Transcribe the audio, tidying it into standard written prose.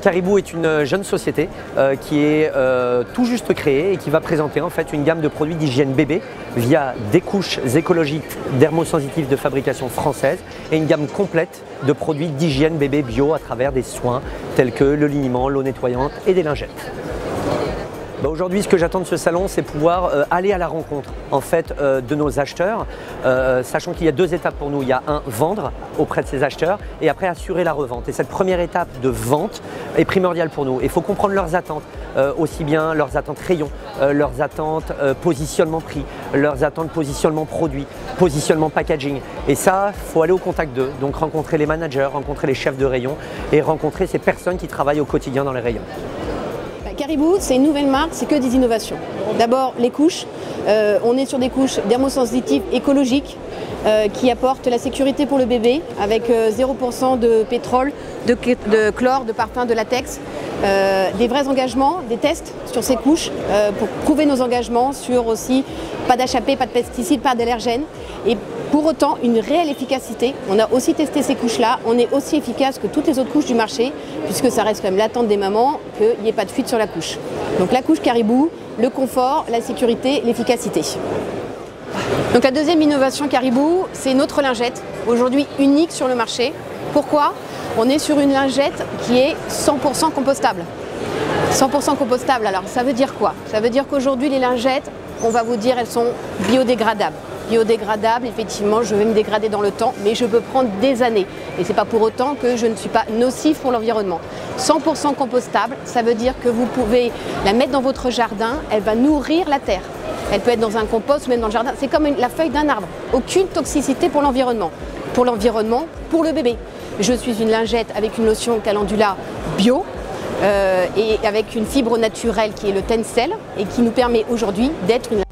Caribou est une jeune société qui est tout juste créée et qui va présenter en fait une gamme de produits d'hygiène bébé via des couches écologiques dermosensitives de fabrication française et une gamme complète de produits d'hygiène bébé bio à travers des soins tels que le liniment, l'eau nettoyante et des lingettes. Aujourd'hui, ce que j'attends de ce salon, c'est pouvoir aller à la rencontre en fait, de nos acheteurs, sachant qu'il y a deux étapes pour nous. Il y a vendre auprès de ces acheteurs et après assurer la revente. Et cette première étape de vente est primordiale pour nous. Il faut comprendre leurs attentes, aussi bien leurs attentes rayons, leurs attentes positionnement prix, leurs attentes positionnement produit, positionnement packaging. Et ça, il faut aller au contact d'eux, donc rencontrer les managers, rencontrer les chefs de rayon et rencontrer ces personnes qui travaillent au quotidien dans les rayons. Caribou, c'est une nouvelle marque, c'est que des innovations. D'abord, les couches. On est sur des couches dermosensitives écologiques qui apportent la sécurité pour le bébé avec 0% de pétrole, de chlore, de parfum, de latex. Des vrais engagements, des tests sur ces couches pour prouver nos engagements sur aussi pas d'HAP, pas de pesticides, pas d'allergènes. Et pour autant, une réelle efficacité. On a aussi testé ces couches-là. On est aussi efficace que toutes les autres couches du marché, puisque ça reste quand même l'attente des mamans qu'il n'y ait pas de fuite sur la couche. Donc la couche Caribou, le confort, la sécurité, l'efficacité. Donc la deuxième innovation Caribou, c'est notre lingette, aujourd'hui unique sur le marché. Pourquoi ? On est sur une lingette qui est 100% compostable. 100% compostable, alors ça veut dire quoi? Ça veut dire qu'aujourd'hui les lingettes, on va vous dire, elles sont biodégradables. Biodégradable, effectivement, je vais me dégrader dans le temps, mais je peux prendre des années. Et ce n'est pas pour autant que je ne suis pas nocif pour l'environnement. 100% compostable, ça veut dire que vous pouvez la mettre dans votre jardin, elle va nourrir la terre. Elle peut être dans un compost ou même dans le jardin. C'est comme la feuille d'un arbre. Aucune toxicité pour l'environnement. Pour l'environnement, pour le bébé. Je suis une lingette avec une lotion calendula bio et avec une fibre naturelle qui est le Tencel et qui nous permet aujourd'hui d'être une